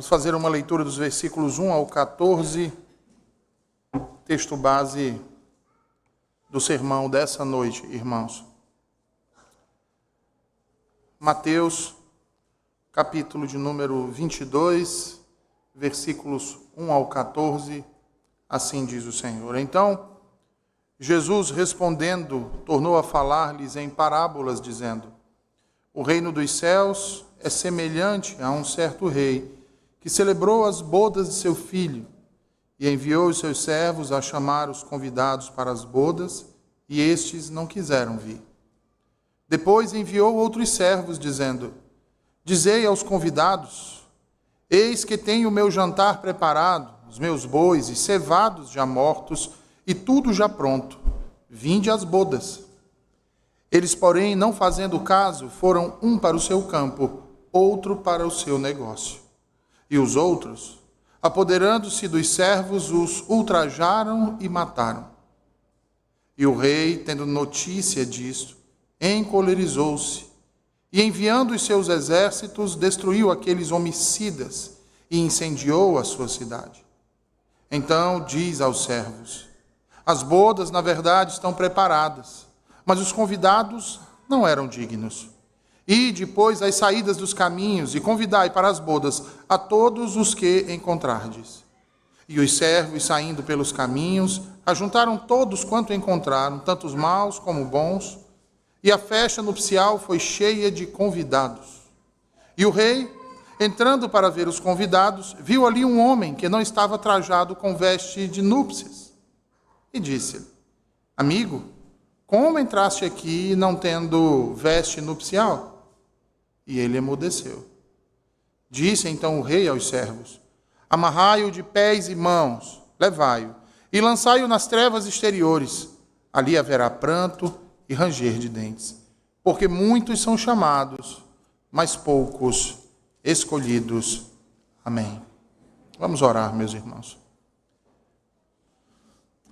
Vamos fazer uma leitura dos versículos 1 ao 14, texto base do sermão dessa noite, irmãos. Mateus, capítulo de número 22, versículos 1 ao 14, assim diz o Senhor. Então, Jesus respondendo, tornou a falar-lhes em parábolas, dizendo: O reino dos céus é semelhante a um certo rei, que celebrou as bodas de seu filho, e enviou os seus servos a chamar os convidados para as bodas, e estes não quiseram vir. Depois enviou outros servos, dizendo: Dizei aos convidados: Eis que tenho o meu jantar preparado, os meus bois e cevados já mortos, e tudo já pronto. Vinde às bodas. Eles, porém, não fazendo caso, foram um para o seu campo, outro para o seu negócio. E os outros, apoderando-se dos servos, os ultrajaram e mataram. E o rei, tendo notícia disto, encolerizou-se, e enviando os seus exércitos, destruiu aqueles homicidas e incendiou a sua cidade. Então diz aos servos: As bodas, na verdade, estão preparadas, mas os convidados não eram dignos. E depois às saídas dos caminhos, e convidai para as bodas a todos os que encontrardes. E os servos, saindo pelos caminhos, ajuntaram todos quanto encontraram, tanto os maus como bons, e a festa nupcial foi cheia de convidados. E o rei, entrando para ver os convidados, viu ali um homem que não estava trajado com veste de núpcias. E disse-lhe: Amigo, como entraste aqui não tendo veste nupcial? E ele emudeceu. Disse então o rei aos servos: Amarrai-o de pés e mãos, levai-o, e lançai-o nas trevas exteriores. Ali haverá pranto e ranger de dentes, porque muitos são chamados, mas poucos escolhidos. Amém. Vamos orar, meus irmãos.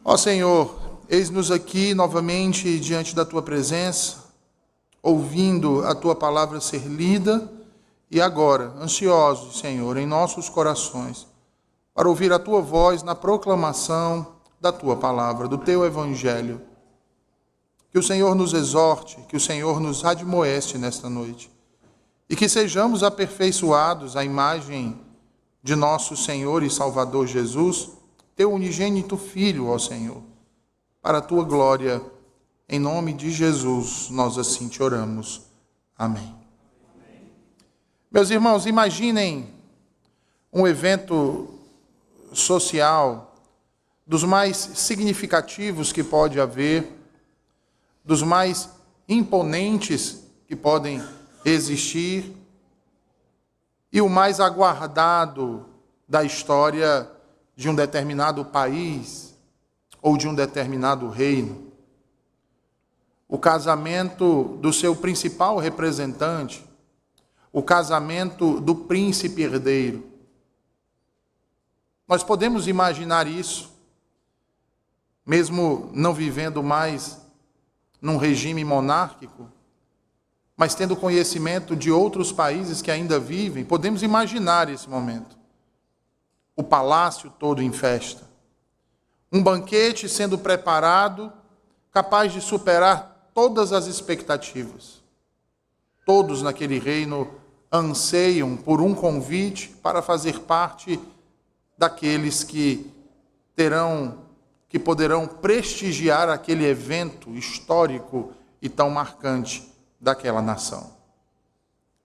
Ó Senhor, eis-nos aqui novamente diante da Tua presença, ouvindo a Tua palavra ser lida, e agora, ansiosos, Senhor, em nossos corações, para ouvir a Tua voz na proclamação da Tua palavra, do Teu Evangelho. Que o Senhor nos exorte, que o Senhor nos admoeste nesta noite, e que sejamos aperfeiçoados à imagem de nosso Senhor e Salvador Jesus, Teu unigênito Filho, ó Senhor, para a Tua glória. Em nome de Jesus, nós assim te oramos. Amém. Meus irmãos, imaginem um evento social dos mais significativos que pode haver, dos mais imponentes que podem existir, e o mais aguardado da história de um determinado país ou de um determinado reino. O casamento do seu principal representante, o casamento do príncipe herdeiro. Nós podemos imaginar isso, mesmo não vivendo mais num regime monárquico, mas tendo conhecimento de outros países que ainda vivem, podemos imaginar esse momento. O palácio todo em festa. Um banquete sendo preparado, capaz de superar todas as expectativas. Todos naquele reino anseiam por um convite para fazer parte daqueles que poderão prestigiar aquele evento histórico e tão marcante daquela nação.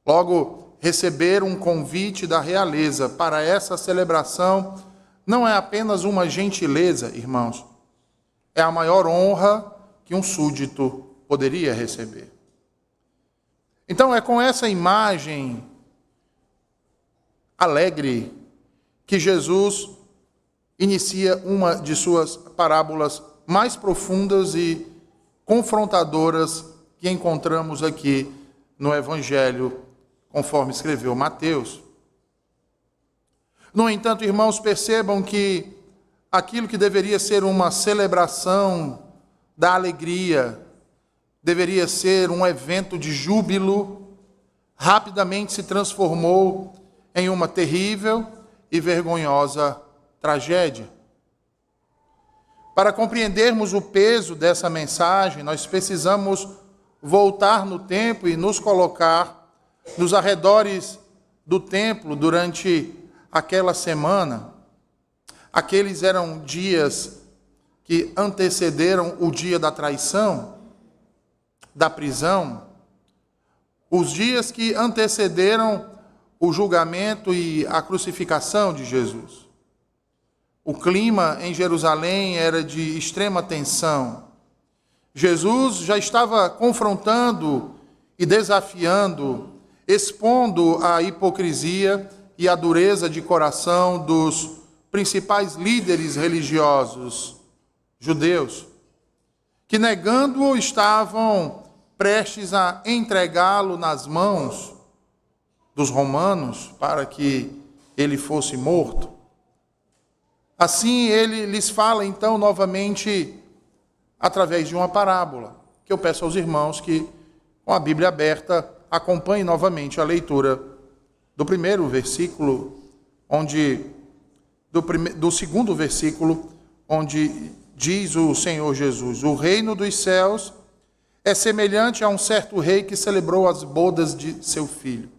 Logo, receber um convite da realeza para essa celebração não é apenas uma gentileza, irmãos, é a maior honra que um súdito poderia receber. Então é com essa imagem alegre que Jesus inicia uma de suas parábolas mais profundas e confrontadoras que encontramos aqui no Evangelho, conforme escreveu Mateus. No entanto, irmãos, percebam que aquilo que deveria ser uma celebração da alegria, deveria ser um evento de júbilo, rapidamente se transformou em uma terrível e vergonhosa tragédia. Para compreendermos o peso dessa mensagem, nós precisamos voltar no tempo e nos colocar nos arredores do templo durante aquela semana. Aqueles eram dias que antecederam o dia da traição, da prisão, os dias que antecederam o julgamento e a crucificação de Jesus. O clima em Jerusalém era de extrema tensão. Jesus já estava confrontando e desafiando, expondo a hipocrisia e a dureza de coração dos principais líderes religiosos judeus, que negando-o estavam prestes a entregá-lo nas mãos dos romanos para que ele fosse morto. Assim, ele lhes fala, então, novamente, através de uma parábola, que eu peço aos irmãos que, com a Bíblia aberta, acompanhem novamente a leitura do primeiro versículo, do segundo versículo, onde diz o Senhor Jesus: o reino dos céus é semelhante a um certo rei que celebrou as bodas de seu filho.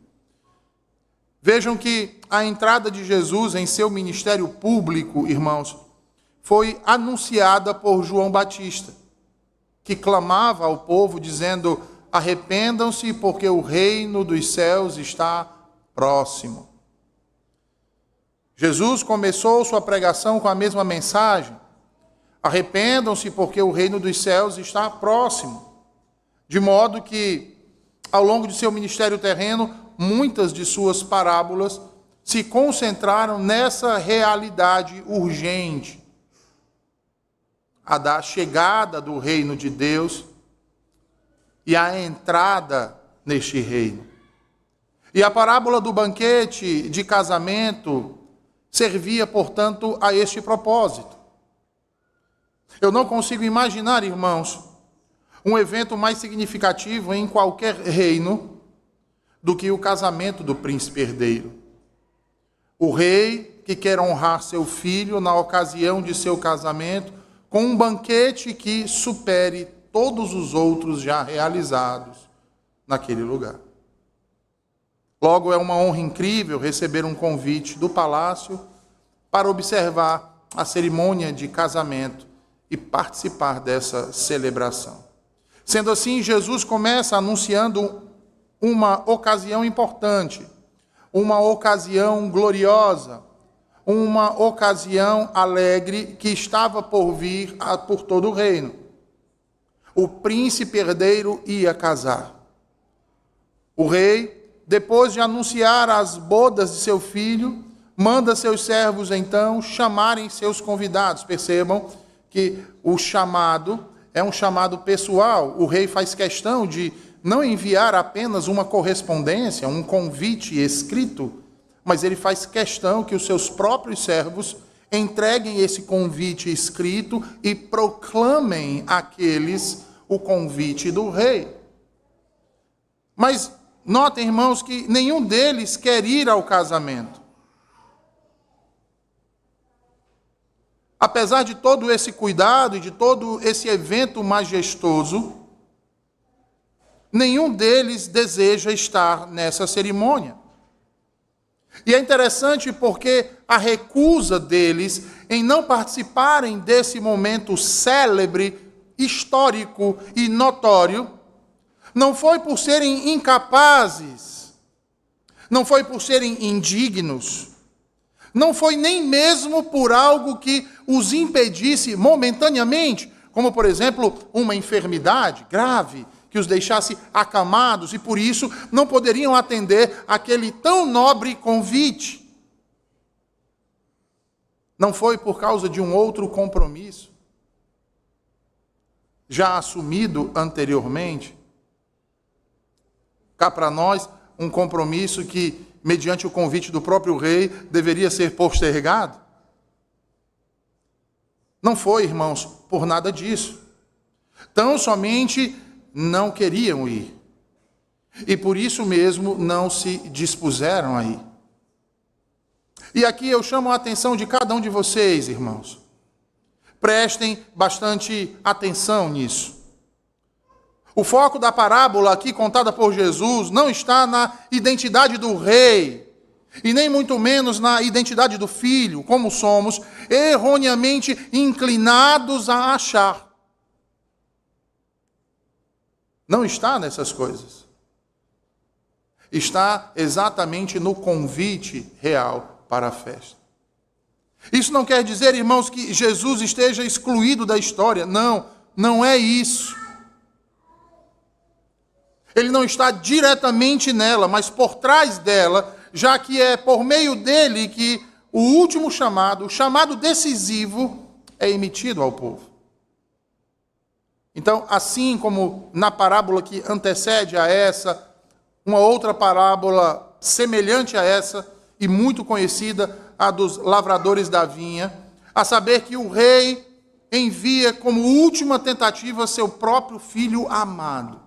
Vejam que a entrada de Jesus em seu ministério público, irmãos, foi anunciada por João Batista, que clamava ao povo dizendo: arrependam-se, porque o reino dos céus está próximo. Jesus começou sua pregação com a mesma mensagem: arrependam-se, porque o reino dos céus está próximo. De modo que, ao longo de seu ministério terreno, muitas de suas parábolas se concentraram nessa realidade urgente, a da chegada do reino de Deus e a entrada neste reino. E a parábola do banquete de casamento servia, portanto, a este propósito. Eu não consigo imaginar, irmãos, um evento mais significativo em qualquer reino do que o casamento do príncipe herdeiro. O rei que quer honrar seu filho na ocasião de seu casamento com um banquete que supere todos os outros já realizados naquele lugar. Logo, é uma honra incrível receber um convite do palácio para observar a cerimônia de casamento e participar dessa celebração. Sendo assim, Jesus começa anunciando uma ocasião importante, uma ocasião gloriosa, uma ocasião alegre que estava por vir por todo o reino. O príncipe herdeiro ia casar. O rei, depois de anunciar as bodas de seu filho, manda seus servos, então, chamarem seus convidados. Percebam que o chamado é um chamado pessoal. O rei faz questão de não enviar apenas uma correspondência, um convite escrito, mas ele faz questão que os seus próprios servos entreguem esse convite escrito e proclamem àqueles o convite do rei. Mas notem, irmãos, que nenhum deles quer ir ao casamento. Apesar de todo esse cuidado e de todo esse evento majestoso, nenhum deles deseja estar nessa cerimônia. E é interessante porque a recusa deles em não participarem desse momento célebre, histórico e notório, não foi por serem incapazes, não foi por serem indignos, não foi nem mesmo por algo que os impedisse momentaneamente, como, por exemplo, uma enfermidade grave que os deixasse acamados e, por isso, não poderiam atender aquele tão nobre convite. Não foi por causa de um outro compromisso, já assumido anteriormente. Cá para nós, um compromisso que, mediante o convite do próprio rei, deveria ser postergado. Não foi, irmãos, por nada disso. Tão somente não queriam ir. E por isso mesmo não se dispuseram a ir. E aqui eu chamo a atenção de cada um de vocês, irmãos. Prestem bastante atenção nisso. O foco da parábola aqui contada por Jesus não está na identidade do rei, e nem muito menos na identidade do filho, como somos erroneamente inclinados a achar. Não está nessas coisas. Está exatamente no convite real para a festa. Isso não quer dizer, irmãos, que Jesus esteja excluído da história. Não, não é isso. Ele não está diretamente nela, mas por trás dela, já que é por meio dele que o último chamado, o chamado decisivo, é emitido ao povo. Então, assim como na parábola que antecede a essa, uma outra parábola semelhante a essa, e muito conhecida, a dos lavradores da vinha, a saber que o rei envia como última tentativa seu próprio filho amado.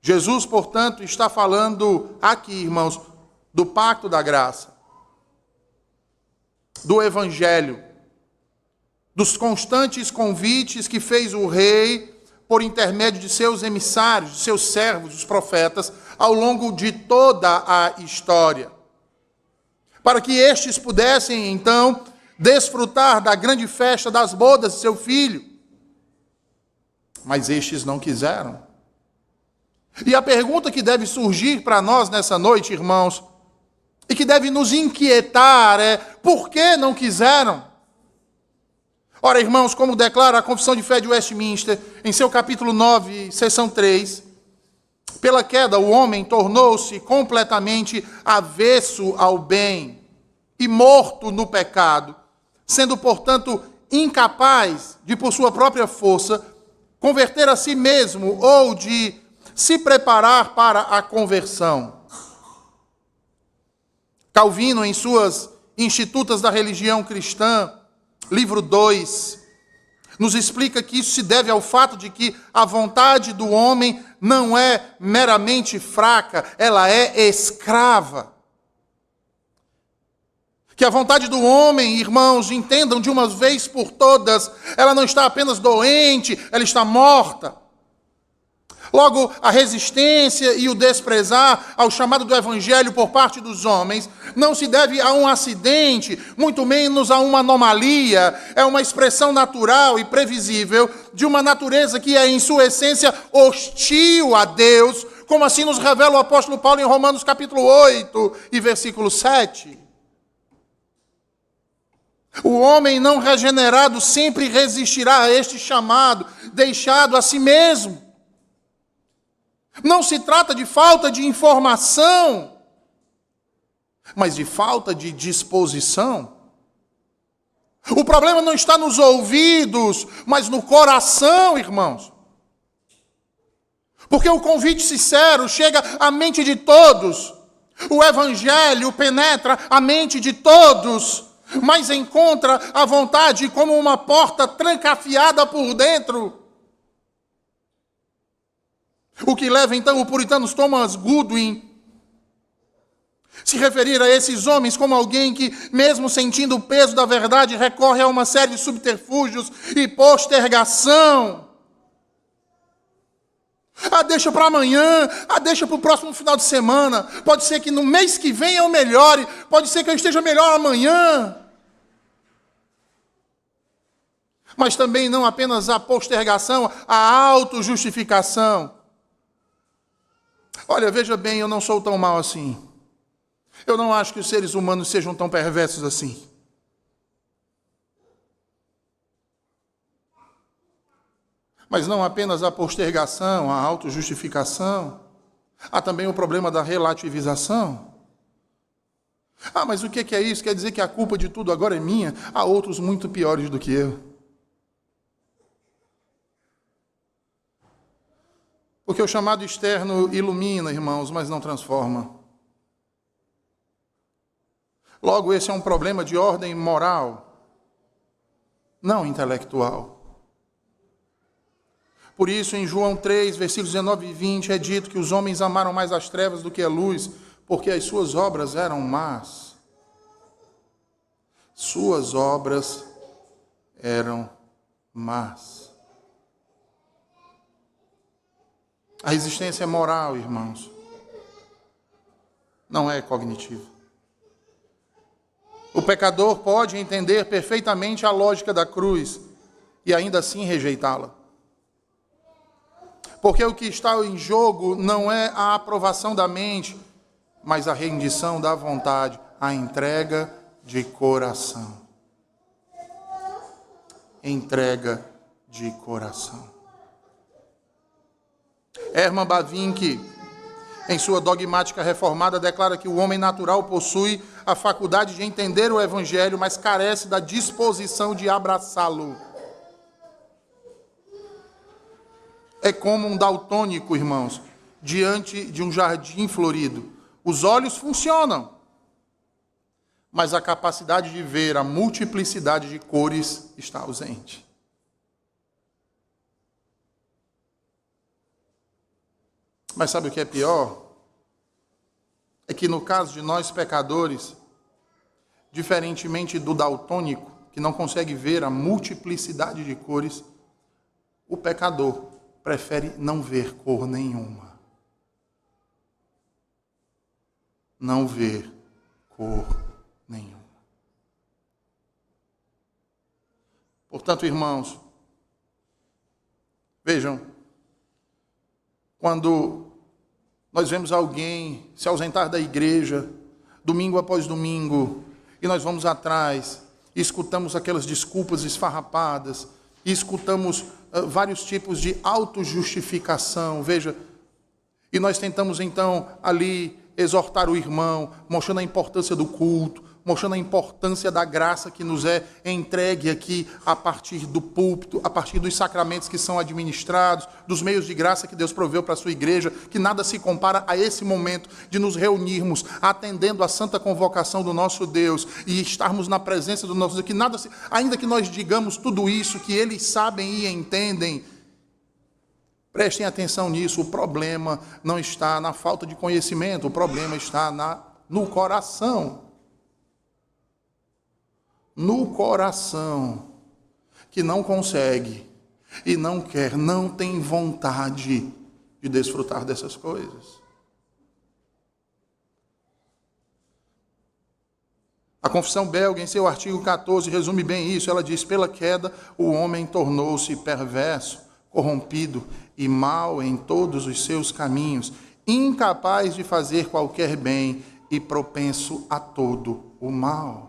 Jesus, portanto, está falando aqui, irmãos, do pacto da graça, do evangelho, dos constantes convites que fez o rei por intermédio de seus emissários, de seus servos, os profetas, ao longo de toda a história, para que estes pudessem, então, desfrutar da grande festa das bodas de seu filho. Mas estes não quiseram. E a pergunta que deve surgir para nós nessa noite, irmãos, e que deve nos inquietar é: por que não quiseram? Ora, irmãos, como declara a Confissão de Fé de Westminster, em seu capítulo 9, seção 3, pela queda o homem tornou-se completamente avesso ao bem e morto no pecado, sendo, portanto, incapaz de, por sua própria força, converter a si mesmo ou de se preparar para a conversão. Calvino, em suas Institutas da Religião Cristã, livro 2, nos explica que isso se deve ao fato de que a vontade do homem não é meramente fraca, ela é escrava. Que a vontade do homem, irmãos, entendam de uma vez por todas, ela não está apenas doente, ela está morta. Logo, a resistência e o desprezar ao chamado do evangelho por parte dos homens não se deve a um acidente, muito menos a uma anomalia. É uma expressão natural e previsível de uma natureza que é, em sua essência, hostil a Deus, como assim nos revela o apóstolo Paulo em Romanos capítulo 8 e versículo 7. O homem não regenerado sempre resistirá a este chamado, deixado a si mesmo. Não se trata de falta de informação, mas de falta de disposição. O problema não está nos ouvidos, mas no coração, irmãos. Porque o convite sincero chega à mente de todos. O evangelho penetra a mente de todos, mas encontra a vontade como uma porta trancafiada por dentro. O que leva, então, o puritano Thomas Goodwin se referir a esses homens como alguém que, mesmo sentindo o peso da verdade, recorre a uma série de subterfúgios e postergação. Deixa para amanhã, deixa para o próximo final de semana. Pode ser que no mês que vem eu melhore, pode ser que eu esteja melhor amanhã. Mas também não apenas a postergação, a autojustificação. Olha, veja bem, eu não sou tão mau assim. Eu não acho que os seres humanos sejam tão perversos assim. Mas não apenas a postergação, a autojustificação. Há também o problema da relativização. Mas o que é isso? Quer dizer que a culpa de tudo agora é minha? Há outros muito piores do que eu. Porque o chamado externo ilumina, irmãos, mas não transforma. Logo, esse é um problema de ordem moral, não intelectual. Por isso, em João 3, versículos 19 e 20, é dito que os homens amaram mais as trevas do que a luz, porque as suas obras eram más. suas obras eram más. A resistência é moral, irmãos, não é cognitiva. O pecador pode entender perfeitamente a lógica da cruz e ainda assim rejeitá-la. Porque o que está em jogo não é a aprovação da mente, mas a rendição da vontade, a entrega de coração. Entrega de coração. Hermann Bavinck, em sua dogmática reformada, declara que o homem natural possui a faculdade de entender o Evangelho, mas carece da disposição de abraçá-lo. É como um daltônico, irmãos, diante de um jardim florido. Os olhos funcionam, mas a capacidade de ver a multiplicidade de cores está ausente. Mas sabe o que é pior? É que no caso de nós pecadores, diferentemente do daltônico, que não consegue ver a multiplicidade de cores, o pecador prefere não ver cor nenhuma. Não ver cor nenhuma. Portanto, irmãos, vejam, quando nós vemos alguém se ausentar da igreja, domingo após domingo, e nós vamos atrás, e escutamos aquelas desculpas esfarrapadas, e escutamos vários tipos de autojustificação, veja, e nós tentamos então ali exortar o irmão, mostrando a importância do culto, mostrando a importância da graça que nos é entregue aqui a partir do púlpito, a partir dos sacramentos que são administrados, dos meios de graça que Deus proveu para a sua igreja, que nada se compara a esse momento de nos reunirmos, atendendo à santa convocação do nosso Deus e estarmos na presença do nosso Deus, que nada se, ainda que nós digamos tudo isso, que eles sabem e entendem, prestem atenção nisso, o problema não está na falta de conhecimento, o problema está no coração. No coração, que não consegue e não quer, não tem vontade de desfrutar dessas coisas. A Confissão Belga, em seu artigo 14, resume bem isso. Ela diz: pela queda, o homem tornou-se perverso, corrompido e mau em todos os seus caminhos, incapaz de fazer qualquer bem e propenso a todo o mal.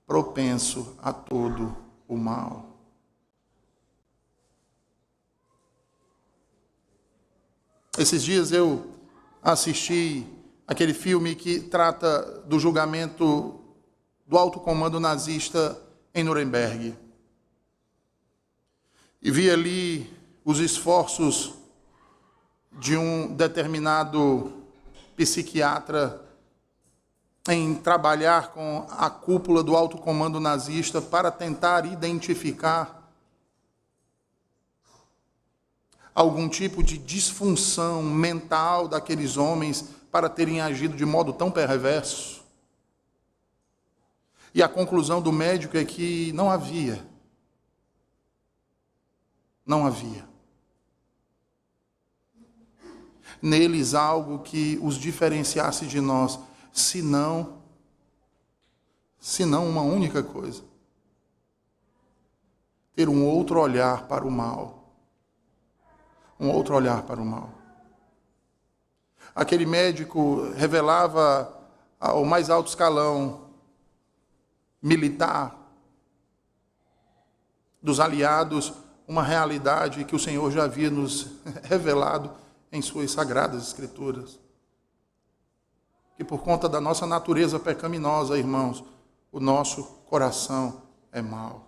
Propenso a todo o mal. Esses dias eu assisti aquele filme que trata do julgamento do alto comando nazista em Nuremberg. E vi ali os esforços de um determinado psiquiatra em trabalhar com a cúpula do alto comando nazista para tentar identificar algum tipo de disfunção mental daqueles homens para terem agido de modo tão perverso. E a conclusão do médico é que não havia. Não havia neles algo que os diferenciasse de nós, senão uma única coisa: ter um outro olhar para o mal. Um outro olhar para o mal. Aquele médico revelava ao mais alto escalão militar dos aliados uma realidade que o Senhor já havia nos revelado em suas sagradas escrituras. Que por conta da nossa natureza pecaminosa, irmãos, o nosso coração é mau.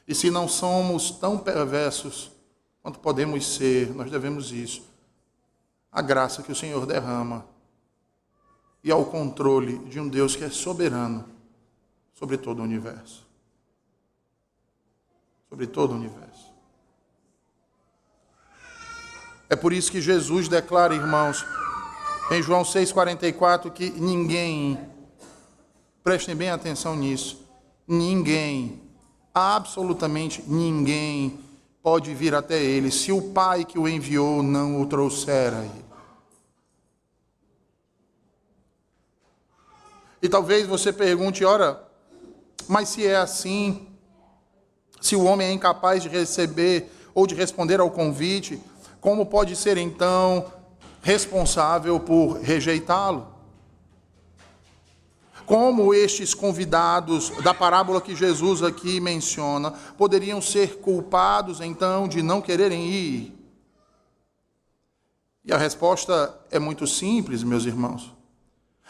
E se não somos tão perversos quanto podemos ser, nós devemos isso à graça que o Senhor derrama e ao controle de um Deus que é soberano sobre todo o universo. Sobre todo o universo. É por isso que Jesus declara, irmãos, em João 6,44, que ninguém Prestem bem atenção nisso. Ninguém, absolutamente ninguém, pode vir até ele se o Pai que o enviou não o trouxer a ele. E talvez você pergunte, ora, mas se é assim, se o homem é incapaz de receber ou de responder ao convite, como pode ser então responsável por rejeitá-lo? Como estes convidados da parábola que Jesus aqui menciona poderiam ser culpados então de não quererem ir? E a resposta é muito simples, meus irmãos.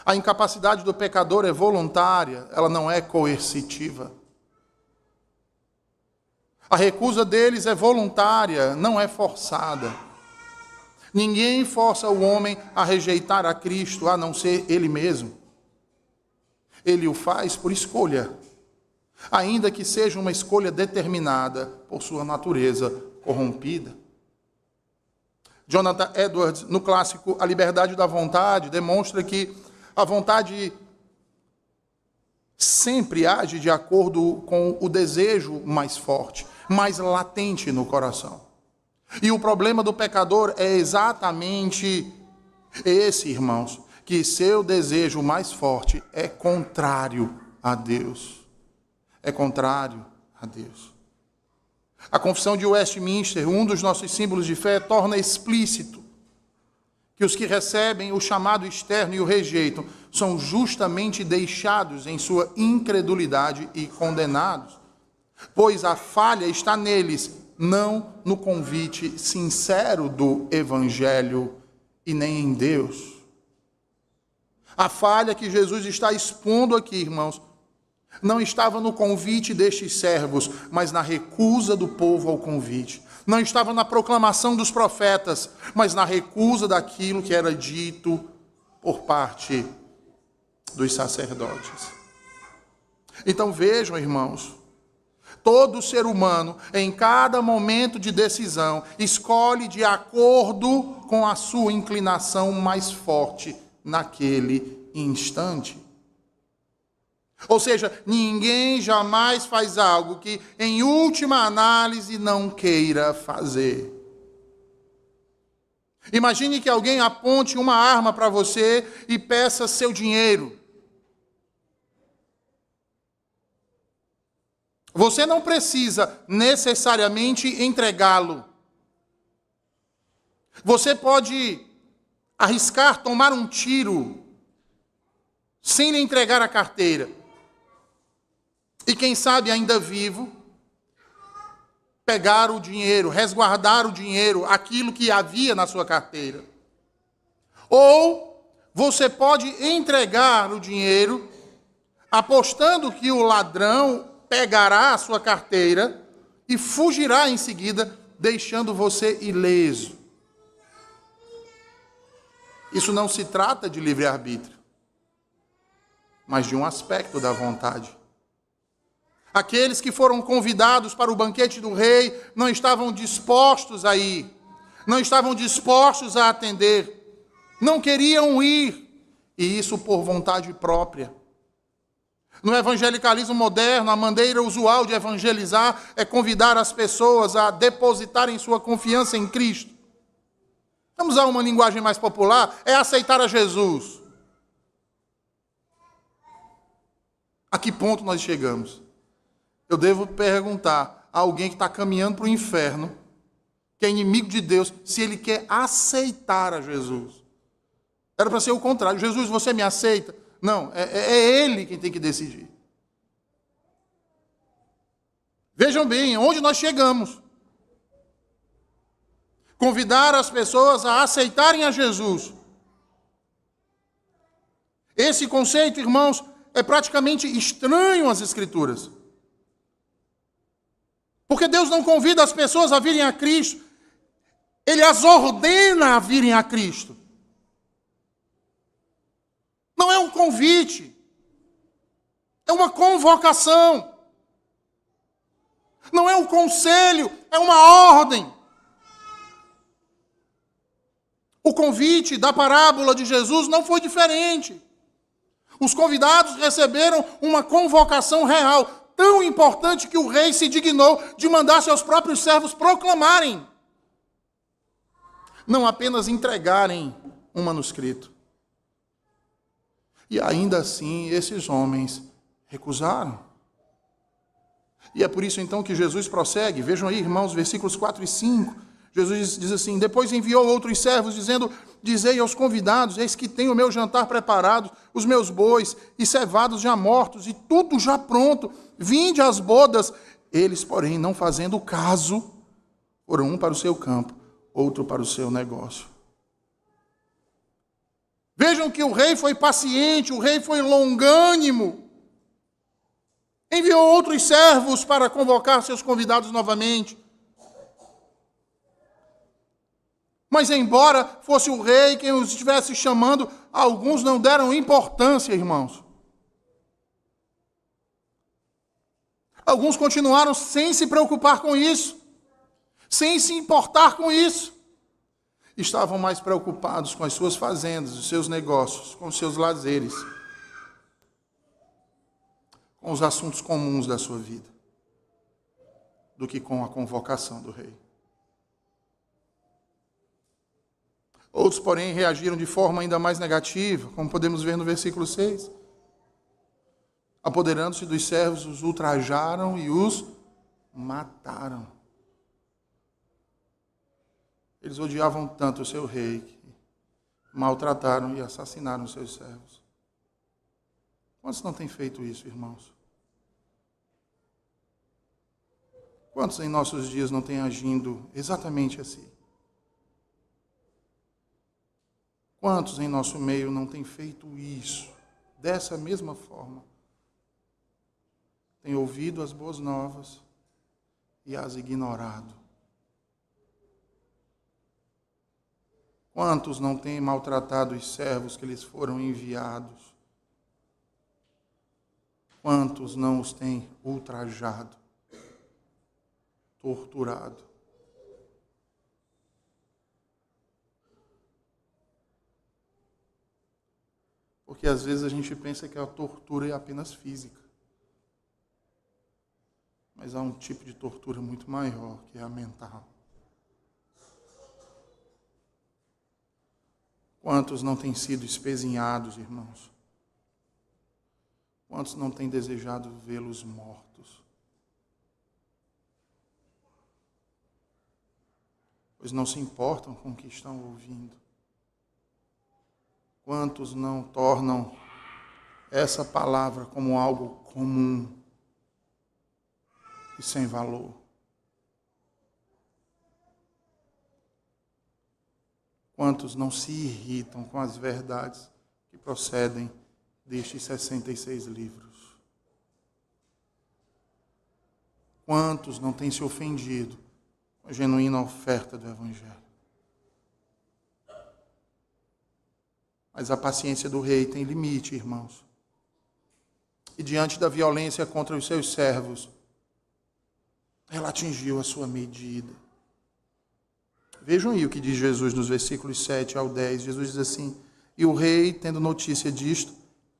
A incapacidade do pecador é voluntária, ela não é coercitiva. A recusa deles é voluntária, não é forçada. Ninguém força o homem a rejeitar a Cristo, a não ser ele mesmo. Ele o faz por escolha, ainda que seja uma escolha determinada por sua natureza corrompida. Jonathan Edwards, no clássico A Liberdade da Vontade, demonstra que a vontade sempre age de acordo com o desejo mais forte, mais latente no coração. E o problema do pecador é exatamente esse, irmãos, que seu desejo mais forte é contrário a Deus. É contrário a Deus. A Confissão de Westminster, um dos nossos símbolos de fé, torna explícito que os que recebem o chamado externo e o rejeitam são justamente deixados em sua incredulidade e condenados, pois a falha está neles, não no convite sincero do Evangelho e nem em Deus. A falha que Jesus está expondo aqui, irmãos, não estava no convite destes servos, mas na recusa do povo ao convite. Não estava na proclamação dos profetas, mas na recusa daquilo que era dito por parte dos sacerdotes. Então vejam, irmãos, todo ser humano, em cada momento de decisão, escolhe de acordo com a sua inclinação mais forte naquele instante. Ou seja, ninguém jamais faz algo que, em última análise, não queira fazer. Imagine que alguém aponte uma arma para você e peça seu dinheiro. Você não precisa necessariamente entregá-lo. Você pode arriscar tomar um tiro sem lhe entregar a carteira. E quem sabe ainda vivo, pegar o dinheiro, resguardar o dinheiro, aquilo que havia na sua carteira. Ou você pode entregar o dinheiro, apostando que o ladrão pegará a sua carteira e fugirá em seguida, deixando você ileso. Isso não se trata de livre-arbítrio, mas de um aspecto da vontade. Aqueles que foram convidados para o banquete do rei não estavam dispostos a ir, não estavam dispostos a atender, não queriam ir, e isso por vontade própria. No evangelicalismo moderno, a maneira usual de evangelizar é convidar as pessoas a depositarem sua confiança em Cristo. Vamos usar uma linguagem mais popular, é aceitar a Jesus. A que ponto nós chegamos? Eu devo perguntar a alguém que está caminhando para o inferno, que é inimigo de Deus, se ele quer aceitar a Jesus. Era para ser o contrário. Jesus, você me aceita? Não, é ele quem tem que decidir. Vejam bem, onde nós chegamos. Convidar as pessoas a aceitarem a Jesus. Esse conceito, irmãos, é praticamente estranho às Escrituras. Porque Deus não convida as pessoas a virem a Cristo. Ele as ordena a virem a Cristo. Não é um convite. É uma convocação. Não é um conselho, é uma ordem. O convite da parábola de Jesus não foi diferente. Os convidados receberam uma convocação real, tão importante que o rei se dignou de mandar seus próprios servos proclamarem, não apenas entregarem um manuscrito. E ainda assim, esses homens recusaram. E é por isso então que Jesus prossegue. Vejam aí, irmãos, versículos 4 e 5. Jesus diz assim: depois enviou outros servos, dizendo: dizei aos convidados, eis que tenho o meu jantar preparado, os meus bois e cevados já mortos, e tudo já pronto. Vinde às bodas. Eles, porém, não fazendo caso, foram um para o seu campo, outro para o seu negócio. Vejam que o rei foi paciente, o rei foi longânimo. Enviou outros servos para convocar seus convidados novamente. Mas embora fosse o rei quem os estivesse chamando, alguns não deram importância, irmãos. Alguns continuaram sem se preocupar com isso, sem se importar com isso. Estavam mais preocupados com as suas fazendas, os seus negócios, com os seus lazeres, com os assuntos comuns da sua vida, do que com a convocação do rei. Outros, porém, reagiram de forma ainda mais negativa, como podemos ver no versículo 6. Apoderando-se dos servos, os ultrajaram e os mataram. Eles odiavam tanto o seu rei que maltrataram e assassinaram os seus servos. Quantos não têm feito isso, irmãos? Quantos em nossos dias não têm agindo exatamente assim? Quantos em nosso meio não têm feito isso dessa mesma forma? Têm ouvido as boas novas e as ignorado. Quantos não têm maltratado os servos que lhes foram enviados? Quantos não os têm ultrajado, torturado? Porque às vezes a gente pensa que a tortura é apenas física. Mas há um tipo de tortura muito maior, que é a mental. Quantos não têm sido espezinhados, irmãos? Quantos não têm desejado vê-los mortos? Pois não se importam com o que estão ouvindo. Quantos não tornam essa palavra como algo comum e sem valor? Quantos não se irritam com as verdades que procedem destes 66 livros? Quantos não têm se ofendido com a genuína oferta do Evangelho? Mas a paciência do rei tem limite, irmãos. E diante da violência contra os seus servos, ela atingiu a sua medida. Vejam aí o que diz Jesus nos versículos 7 ao 10. Jesus diz assim: e o rei, tendo notícia disto,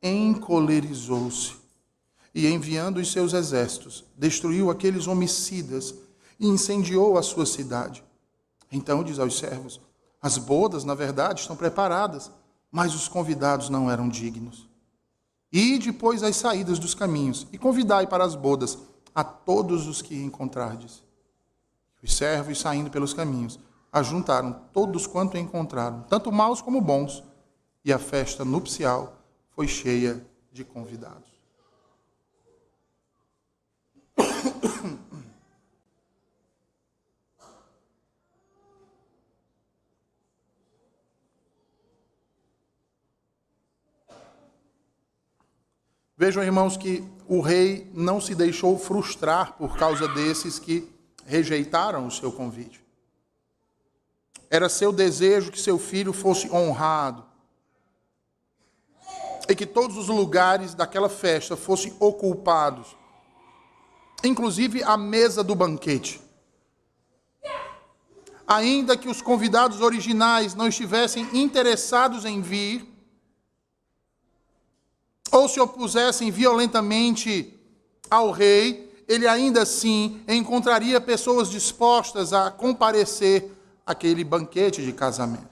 encolerizou-se e, enviando os seus exércitos, destruiu aqueles homicidas e incendiou a sua cidade. Então diz aos servos: as bodas, na verdade, estão preparadas, mas os convidados não eram dignos. E depois as saídas dos caminhos, e convidai para as bodas a todos os que encontrardes. Os servos, saindo pelos caminhos, ajuntaram todos quanto encontraram, tanto maus como bons, e a festa nupcial foi cheia de convidados. Vejam, irmãos, que o rei não se deixou frustrar por causa desses que rejeitaram o seu convite. Era seu desejo que seu filho fosse honrado e que todos os lugares daquela festa fossem ocupados, inclusive a mesa do banquete. Ainda que os convidados originais não estivessem interessados em vir, ou se opusessem violentamente ao rei, ele ainda assim encontraria pessoas dispostas a comparecer àquele banquete de casamento.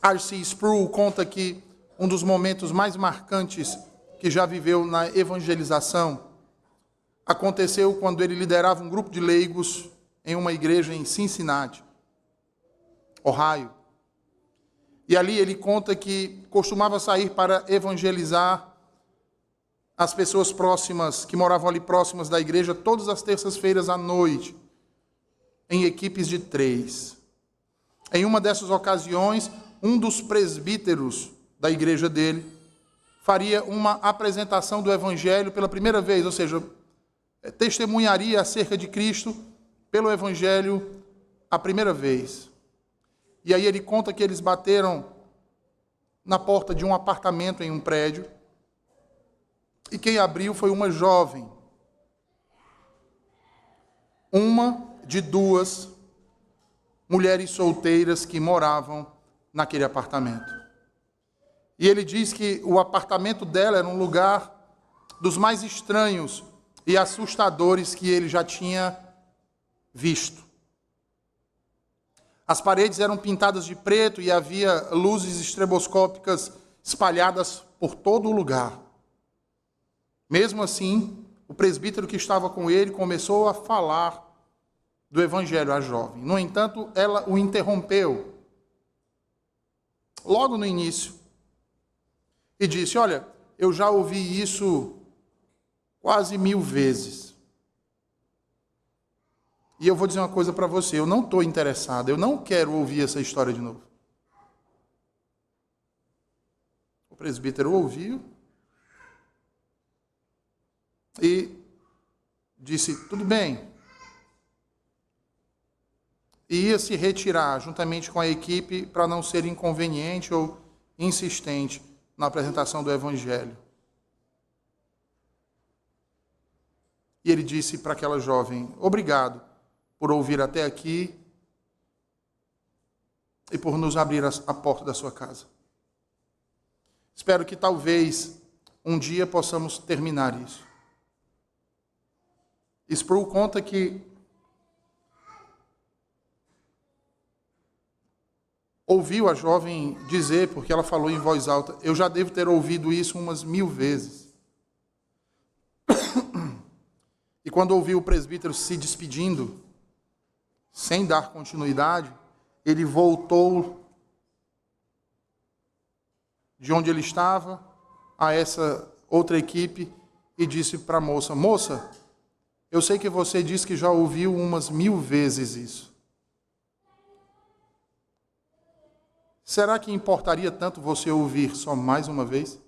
R.C. Sproul conta que um dos momentos mais marcantes que já viveu na evangelização aconteceu quando ele liderava um grupo de leigos em uma igreja em Cincinnati, Ohio. E ali ele conta que costumava sair para evangelizar as pessoas próximas, que moravam ali próximas da igreja, todas as terças-feiras à noite, em equipes de 3. Em uma dessas ocasiões, um dos presbíteros da igreja dele faria uma apresentação do evangelho pela primeira vez, ou seja, testemunharia acerca de Cristo pelo evangelho a primeira vez. E aí ele conta que eles bateram na porta de um apartamento em um prédio, e quem abriu foi uma jovem, uma de 2 mulheres solteiras que moravam naquele apartamento. E ele diz que o apartamento dela era um lugar dos mais estranhos e assustadores que ele já tinha visto. As paredes eram pintadas de preto e havia luzes estroboscópicas espalhadas por todo o lugar. Mesmo assim, o presbítero que estava com ele começou a falar do evangelho à jovem. No entanto, ela o interrompeu logo no início e disse: olha, eu já ouvi isso quase 1000 vezes. E eu vou dizer uma coisa para você, eu não estou interessado, eu não quero ouvir essa história de novo. O presbítero ouviu e disse: tudo bem. E ia se retirar juntamente com a equipe para não ser inconveniente ou insistente na apresentação do evangelho. E ele disse para aquela jovem: obrigado por ouvir até aqui e por nos abrir a porta da sua casa. Espero que talvez um dia possamos terminar isso. Sproul conta que ouviu a jovem dizer, porque ela falou em voz alta: eu já devo ter ouvido isso umas 1000 vezes. E quando ouviu o presbítero se despedindo, sem dar continuidade, ele voltou de onde ele estava a essa outra equipe e disse para a moça: moça, eu sei que você disse que já ouviu umas 1000 vezes isso. Será que importaria tanto você ouvir só mais uma vez?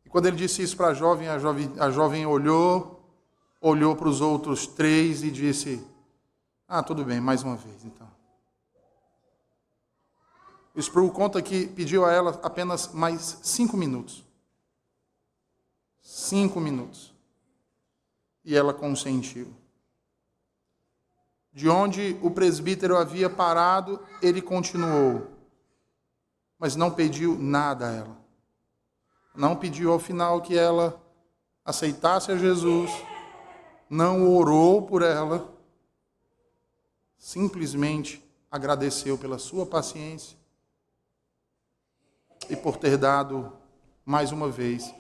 E quando ele disse isso para a jovem olhou para os outros 3 e disse: ah, tudo bem, mais uma vez então. O Sproul conta que pediu a ela apenas mais 5 minutos. 5 minutos. E ela consentiu. De onde o presbítero havia parado, ele continuou, mas não pediu nada a ela. Não pediu ao final que ela aceitasse a Jesus, não orou por ela, simplesmente agradeceu pela sua paciência e por ter dado, mais uma vez,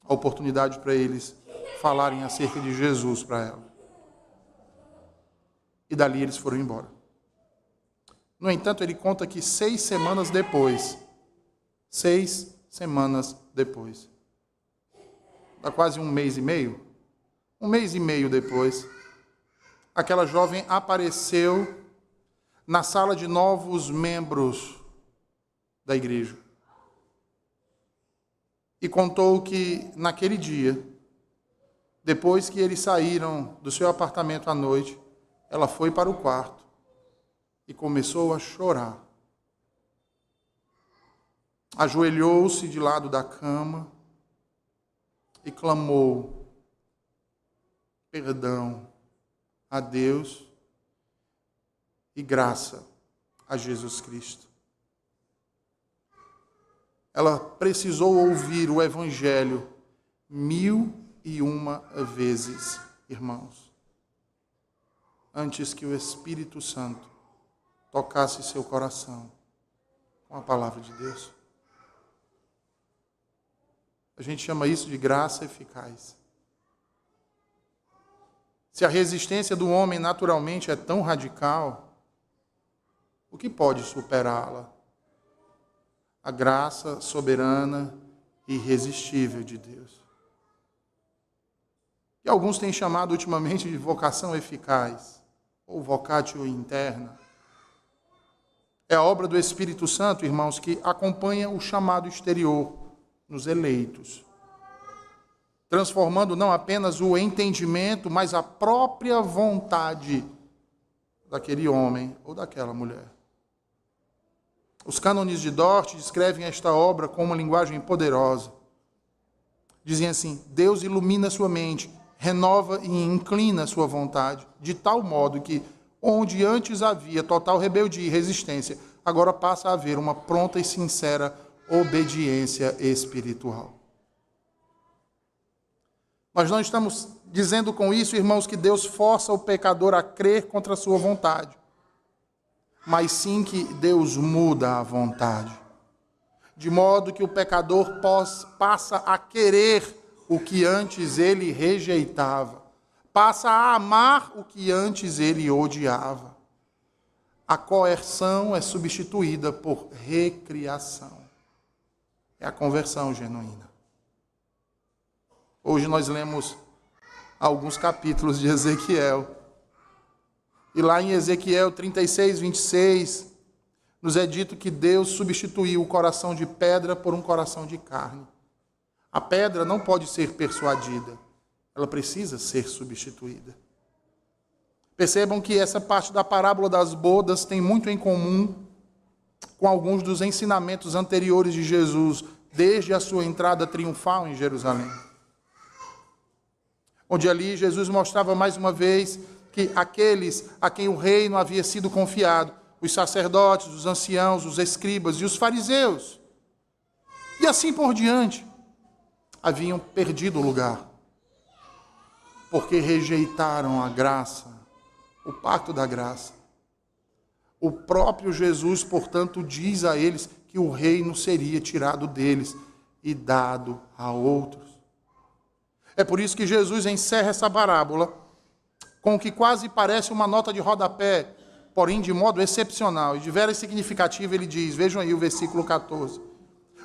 a oportunidade para eles falarem acerca de Jesus para ela. E dali eles foram embora. No entanto, ele conta que 6 semanas depois, dá quase um mês e meio depois, aquela jovem apareceu na sala de novos membros da igreja. E contou que naquele dia, depois que eles saíram do seu apartamento à noite, ela foi para o quarto e começou a chorar. Ajoelhou-se de lado da cama e clamou perdão a Deus e graça a Jesus Cristo. Ela precisou ouvir o Evangelho 1001 vezes, irmãos, antes que o Espírito Santo tocasse seu coração com a palavra de Deus. A gente chama isso de graça eficaz. Se a resistência do homem naturalmente é tão radical, o que pode superá-la? A graça soberana e irresistível de Deus. E alguns têm chamado ultimamente de vocação eficaz, ou vocatio interna. É a obra do Espírito Santo, irmãos, que acompanha o chamado exterior nos eleitos, transformando não apenas o entendimento, mas a própria vontade daquele homem ou daquela mulher. Os cânones de Dort descrevem esta obra com uma linguagem poderosa. Dizem assim: Deus ilumina sua mente, renova e inclina sua vontade, de tal modo que, onde antes havia total rebeldia e resistência, agora passa a haver uma pronta e sincera obediência espiritual. Nós não estamos dizendo com isso, irmãos, que Deus força o pecador a crer contra a sua vontade, mas sim que Deus muda a vontade, de modo que o pecador passa a querer o que antes ele rejeitava, passa a amar o que antes ele odiava. A coerção é substituída por recriação. É a conversão genuína. Hoje nós lemos alguns capítulos de Ezequiel. E lá em Ezequiel 36, 26, nos é dito que Deus substituiu o coração de pedra por um coração de carne. A pedra não pode ser persuadida, ela precisa ser substituída. Percebam que essa parte da parábola das bodas tem muito em comum com alguns dos ensinamentos anteriores de Jesus, desde a sua entrada triunfal em Jerusalém. Onde ali Jesus mostrava mais uma vez que aqueles a quem o reino havia sido confiado, os sacerdotes, os anciãos, os escribas e os fariseus, e assim por diante, haviam perdido o lugar, porque rejeitaram a graça, o pacto da graça. O próprio Jesus, portanto, diz a eles que o reino seria tirado deles e dado a outros. É por isso que Jesus encerra essa parábola com o que quase parece uma nota de rodapé, porém de modo excepcional e de veras significativo. Ele diz, vejam aí o versículo 14.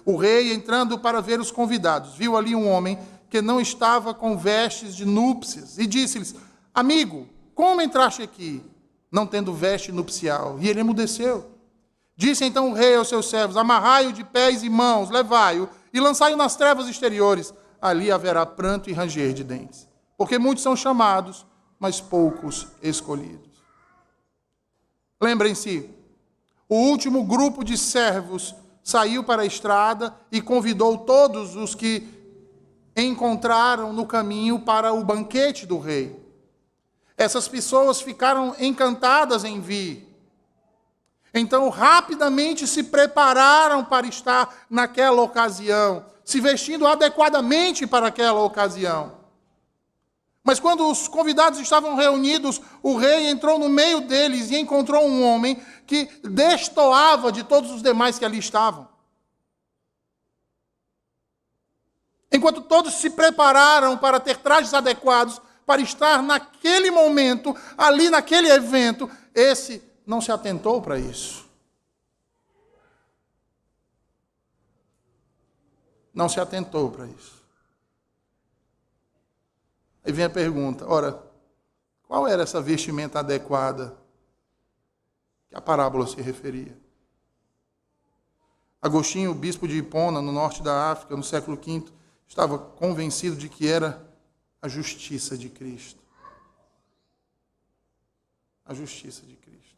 O rei, entrando para ver os convidados, viu ali um homem que não estava com vestes de núpcias e disse-lhes, amigo, como entraste aqui, não tendo veste nupcial? E ele emudeceu. Disse então o rei aos seus servos, amarrai-o de pés e mãos, levai-o e lançai-o nas trevas exteriores. Ali haverá pranto e ranger de dentes, porque muitos são chamados, mas poucos escolhidos. Lembrem-se, o último grupo de servos saiu para a estrada e convidou todos os que encontraram no caminho para o banquete do rei. Essas pessoas ficaram encantadas em vir. Então, rapidamente se prepararam para estar naquela ocasião, se vestindo adequadamente para aquela ocasião. Mas quando os convidados estavam reunidos, o rei entrou no meio deles e encontrou um homem que destoava de todos os demais que ali estavam. Enquanto todos se prepararam para ter trajes adequados, para estar naquele momento, ali naquele evento, esse não se atentou para isso. Não se atentou para isso. Aí vem a pergunta, ora, qual era essa vestimenta adequada que a parábola se referia? Agostinho, o bispo de Hipona, no norte da África, no século V, estava convencido de que era a justiça de Cristo. A justiça de Cristo.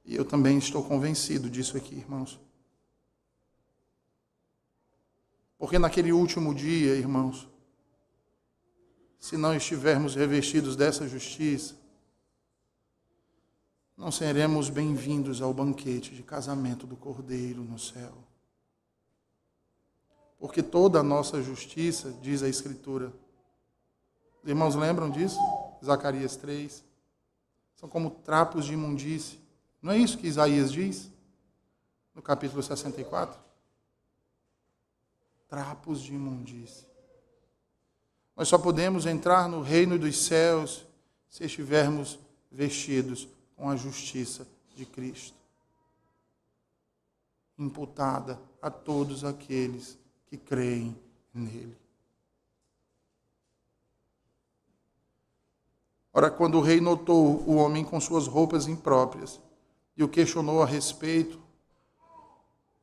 E eu também estou convencido disso aqui, irmãos. Porque naquele último dia, irmãos, se não estivermos revestidos dessa justiça, não seremos bem-vindos ao banquete de casamento do Cordeiro no céu. Porque toda a nossa justiça, diz a Escritura, os irmãos lembram disso? Zacarias 3. São como trapos de imundície. Não é isso que Isaías diz? No capítulo 64? Trapos de imundície. Nós só podemos entrar no reino dos céus se estivermos vestidos com a justiça de Cristo, imputada a todos aqueles que creem nele. Ora, quando o rei notou o homem com suas roupas impróprias e o questionou a respeito,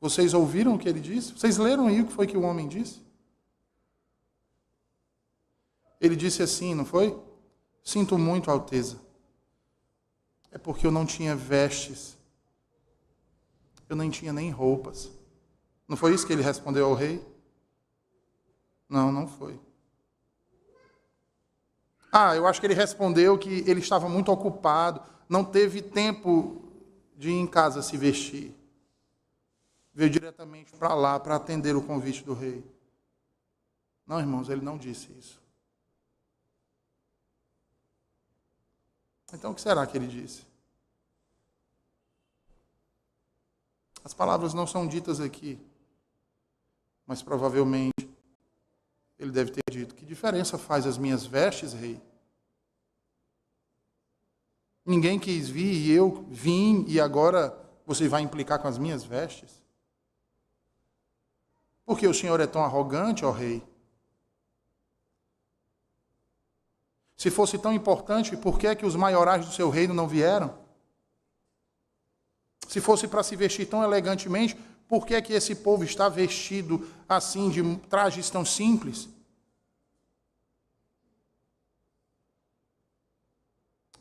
vocês ouviram o que ele disse? Vocês leram aí o que foi que o homem disse? Ele disse assim, não foi? Sinto muito, Alteza. É porque eu não tinha vestes. Eu nem tinha nem roupas. Não foi isso que ele respondeu ao rei? Não, não foi. Eu acho que ele respondeu que ele estava muito ocupado, não teve tempo de ir em casa se vestir. Veio diretamente para lá para atender o convite do rei. Não, irmãos, ele não disse isso. Então, o que será que ele disse? As palavras não são ditas aqui, mas provavelmente ele deve ter dito: que diferença faz as minhas vestes, rei? Ninguém quis vir e eu vim e agora você vai implicar com as minhas vestes? Porque o senhor é tão arrogante, ó rei? Se fosse tão importante, por que é que os maiorais do seu reino não vieram? Se fosse para se vestir tão elegantemente, por que é que esse povo está vestido assim, de trajes tão simples?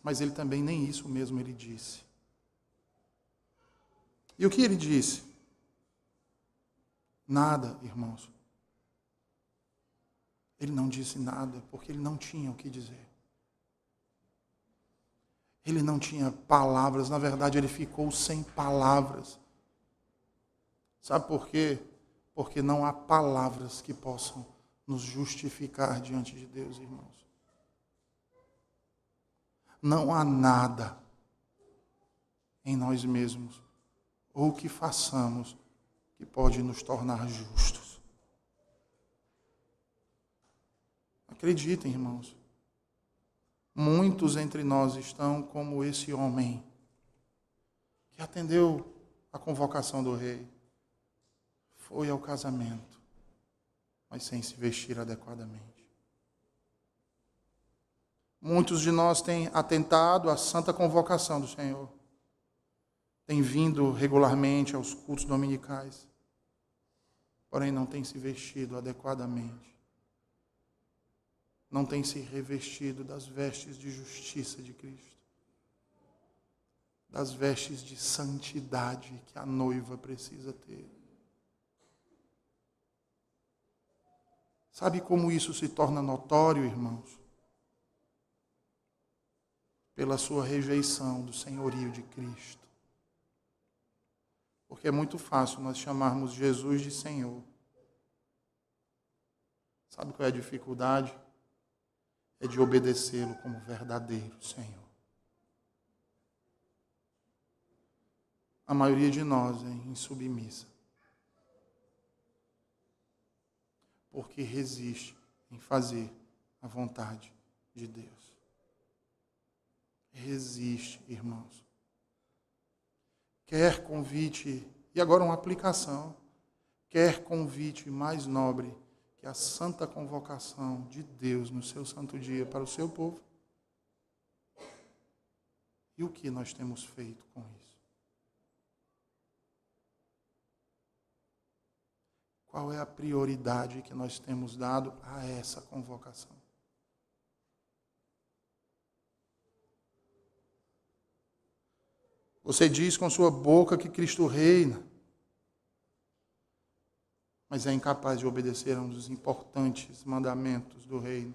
Mas ele também nem isso mesmo ele disse. E o que ele disse? Nada, irmãos. Ele não disse nada, porque ele não tinha o que dizer. Ele não tinha palavras, na verdade ele ficou sem palavras. Sabe por quê? Porque não há palavras que possam nos justificar diante de Deus, irmãos. Não há nada em nós mesmos ou que façamos que pode nos tornar justos. Acreditem, irmãos. Muitos entre nós estão como esse homem que atendeu a convocação do rei, foi ao casamento, mas sem se vestir adequadamente. Muitos de nós têm atentado à santa convocação do Senhor, têm vindo regularmente aos cultos dominicais, porém não têm se vestido adequadamente. Não tem se revestido das vestes de justiça de Cristo, das vestes de santidade que a noiva precisa ter. Sabe como isso se torna notório, irmãos? Pela sua rejeição do senhorio de Cristo. Porque é muito fácil nós chamarmos Jesus de Senhor. Sabe qual é a dificuldade? É de obedecê-lo como verdadeiro Senhor. A maioria de nós é insubmissa, porque resiste em fazer a vontade de Deus. Resiste, irmãos. Quer convite, e agora uma aplicação, quer convite mais nobre que a santa convocação de Deus no seu santo dia para o seu povo? E o que nós temos feito com isso? Qual é a prioridade que nós temos dado a essa convocação? Você diz com sua boca que Cristo reina, mas é incapaz de obedecer a um dos importantes mandamentos do reino.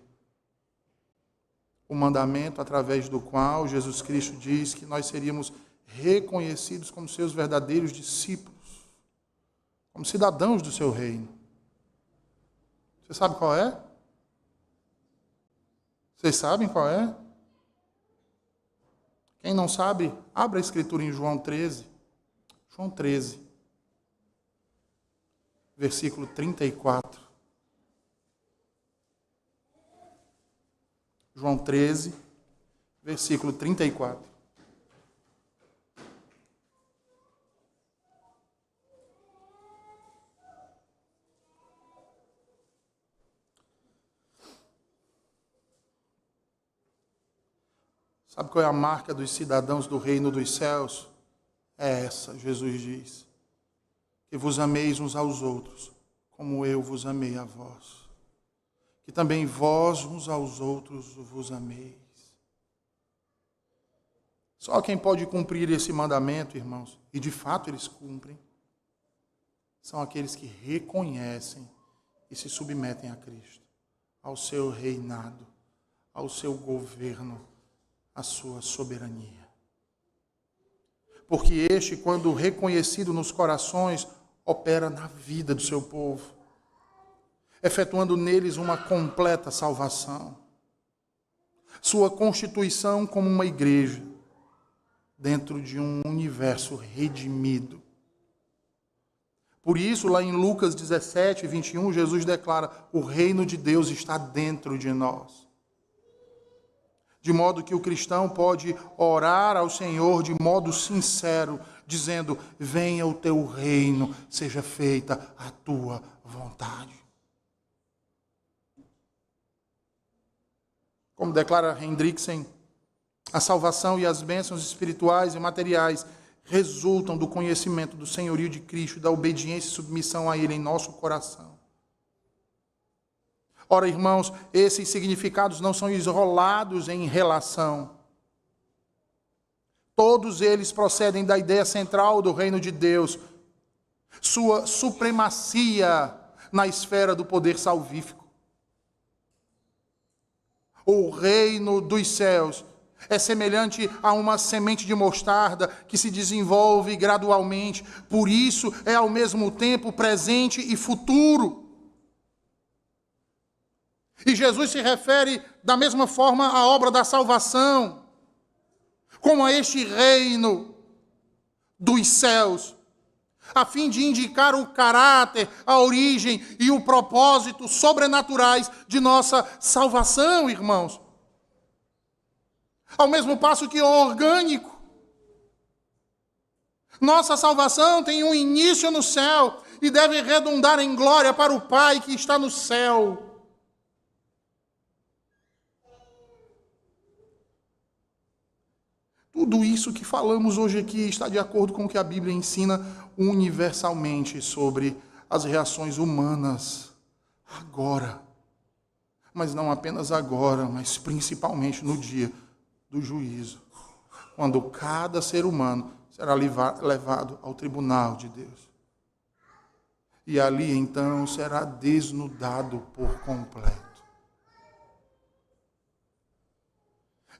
o mandamento através do qual Jesus Cristo diz que nós seríamos reconhecidos como seus verdadeiros discípulos, como cidadãos do seu reino. Você sabe qual é? Vocês sabem qual é? Quem não sabe, abra a Escritura em João 13. João 13, versículo 34. João 13, versículo 34. Sabe qual é a marca dos cidadãos do reino dos céus? É essa, Jesus diz. Que vos ameis uns aos outros, como eu vos amei a vós. Que também vós uns aos outros vos ameis. Só quem pode cumprir esse mandamento, irmãos, e de fato eles cumprem, são aqueles que reconhecem e se submetem a Cristo, ao seu reinado, ao seu governo, à sua soberania. Porque este, quando reconhecido nos corações, opera na vida do seu povo, efetuando neles uma completa salvação. Sua constituição como uma igreja, dentro de um universo redimido. Por isso, lá em Lucas 17, 21, Jesus declara: o reino de Deus está dentro de nós. De modo que o cristão pode orar ao Senhor de modo sincero, dizendo: venha o teu reino, seja feita a tua vontade. Como declara Hendrickson, a salvação e as bênçãos espirituais e materiais resultam do conhecimento do senhorio de Cristo e da obediência e submissão a Ele em nosso coração. Ora, irmãos, esses significados não são isolados em relação. Todos eles procedem da ideia central do reino de Deus, sua supremacia na esfera do poder salvífico. O reino dos céus é semelhante a uma semente de mostarda que se desenvolve gradualmente, por isso é ao mesmo tempo presente e futuro. E Jesus se refere da mesma forma à obra da salvação, como a este reino dos céus, a fim de indicar o caráter, a origem e o propósito sobrenaturais de nossa salvação, irmãos. Ao mesmo passo que orgânico. Nossa salvação tem um início no céu e deve redundar em glória para o Pai que está no céu. Tudo isso que falamos hoje aqui está de acordo com o que a Bíblia ensina universalmente sobre as reações humanas agora. Mas não apenas agora, mas principalmente no dia do juízo, quando cada ser humano será levado ao tribunal de Deus. E ali então será desnudado por completo.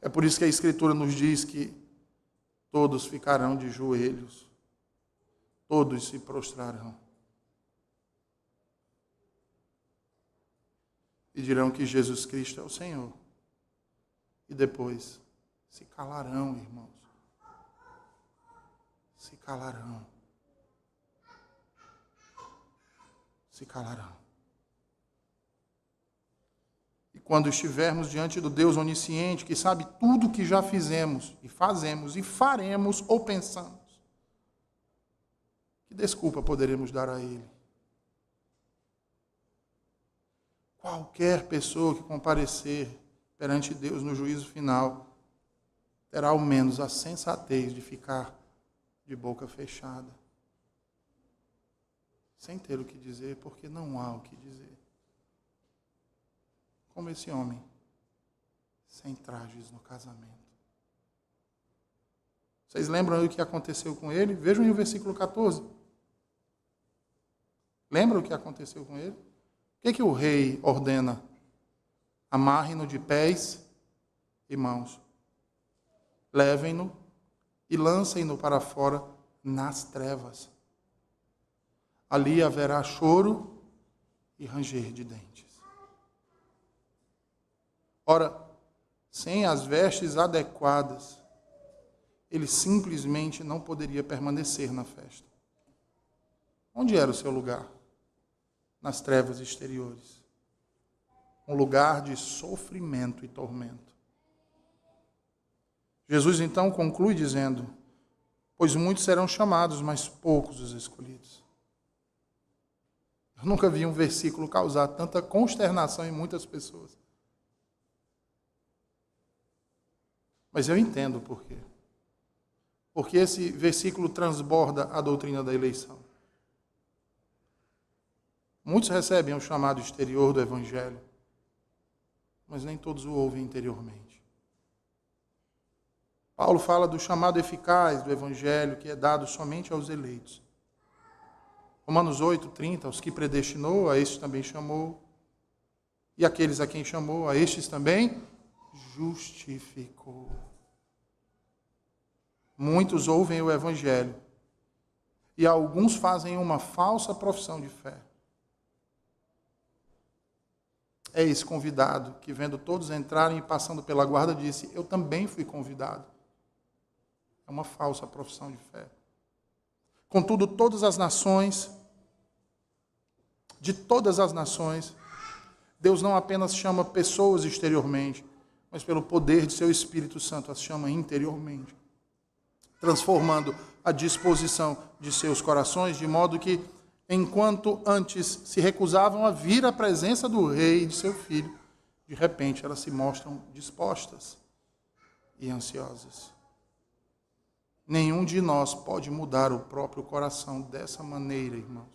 É por isso que a Escritura nos diz que todos ficarão de joelhos, todos se prostrarão. E dirão que Jesus Cristo é o Senhor. E depois se calarão, irmãos. Se calarão. Se calarão. E quando estivermos diante do Deus onisciente, que sabe tudo o que já fizemos, e fazemos, e faremos, ou pensamos, que desculpa poderemos dar a Ele? Qualquer pessoa que comparecer perante Deus no juízo final terá ao menos a sensatez de ficar de boca fechada, sem ter o que dizer, porque não há o que dizer. Como esse homem, sem trajes no casamento. Vocês lembram aí o que aconteceu com ele? Vejam aí o versículo 14. Lembram o que aconteceu com ele? O que o rei ordena? Amarre-no de pés irmãos, levem-no e lancem-no para fora nas trevas. Ali haverá choro e ranger de dentes. Ora, sem as vestes adequadas, ele simplesmente não poderia permanecer na festa. Onde era o seu lugar? Nas trevas exteriores. Um lugar de sofrimento e tormento. Jesus então conclui dizendo: pois muitos serão chamados, mas poucos os escolhidos. Eu nunca vi um versículo causar tanta consternação em muitas pessoas. Mas eu entendo por quê. Porque esse versículo transborda a doutrina da eleição. Muitos recebem o chamado exterior do Evangelho, mas nem todos o ouvem interiormente. Paulo fala do chamado eficaz do Evangelho, que é dado somente aos eleitos. Romanos 8:30, aos que predestinou, a estes também chamou. E aqueles a quem chamou, a estes também justificou. Muitos ouvem o Evangelho e alguns fazem uma falsa profissão de fé. É esse convidado que, vendo todos entrarem e passando pela guarda, disse: eu também fui convidado. É uma falsa profissão de fé. Contudo, de todas as nações, Deus não apenas chama pessoas exteriormente, mas pelo poder de seu Espírito Santo as chama interiormente, transformando a disposição de seus corações, de modo que, enquanto antes se recusavam a vir à presença do Rei e de seu Filho, de repente elas se mostram dispostas e ansiosas. Nenhum de nós pode mudar o próprio coração dessa maneira, irmãos.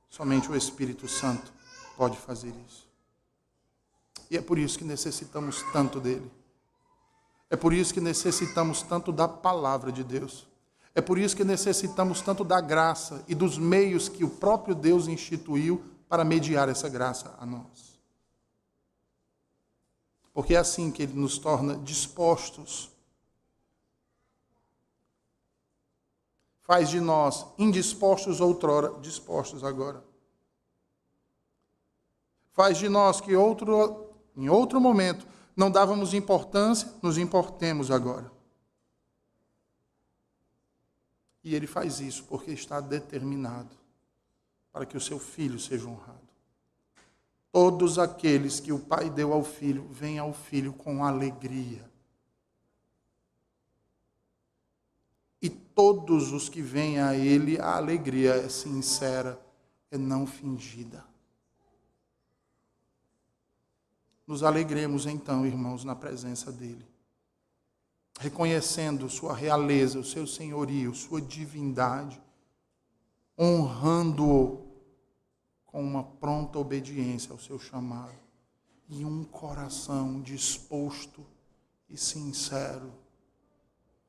Somente o Espírito Santo pode fazer isso. E é por isso que necessitamos tanto dele. É por isso que necessitamos tanto da palavra de Deus. É por isso que necessitamos tanto da graça e dos meios que o próprio Deus instituiu para mediar essa graça a nós. Porque é assim que ele nos torna dispostos. Faz de nós indispostos outrora, dispostos agora. Faz de nós que em outro momento não dávamos importância, nos importemos agora. E ele faz isso porque está determinado para que o seu Filho seja honrado. Todos aqueles que o Pai deu ao Filho, vêm ao Filho com alegria. E todos os que vêm a ele, a alegria é sincera, é não fingida. Nos alegremos então, irmãos, na presença dele, reconhecendo sua realeza, o seu senhorio, sua divindade, honrando-o com uma pronta obediência ao seu chamado e um coração disposto e sincero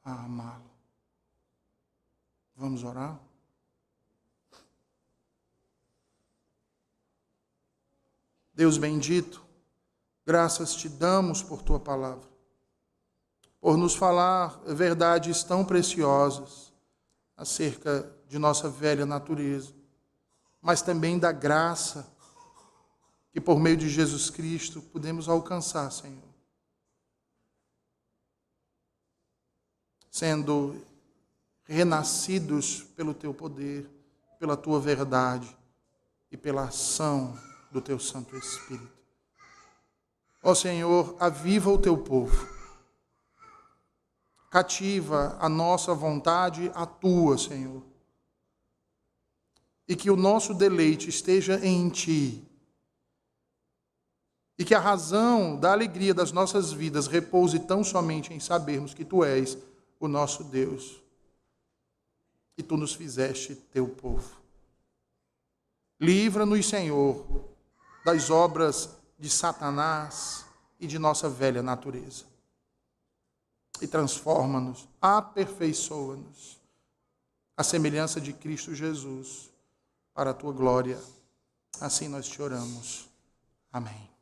a amá-lo. Vamos orar? Deus bendito, graças te damos por tua palavra, por nos falar verdades tão preciosas acerca de nossa velha natureza, mas também da graça que por meio de Jesus Cristo podemos alcançar, Senhor. Sendo renascidos pelo teu poder, pela tua verdade e pela ação do teu Santo Espírito. Ó Senhor, aviva o teu povo. Cativa a nossa vontade, a tua, Senhor. E que o nosso deleite esteja em ti. E que a razão da alegria das nossas vidas repouse tão somente em sabermos que tu és o nosso Deus. E tu nos fizeste teu povo. Livra-nos, Senhor, das obras de Satanás e de nossa velha natureza. E transforma-nos, aperfeiçoa-nos, à semelhança de Cristo Jesus, para a tua glória. Assim nós te oramos. Amém.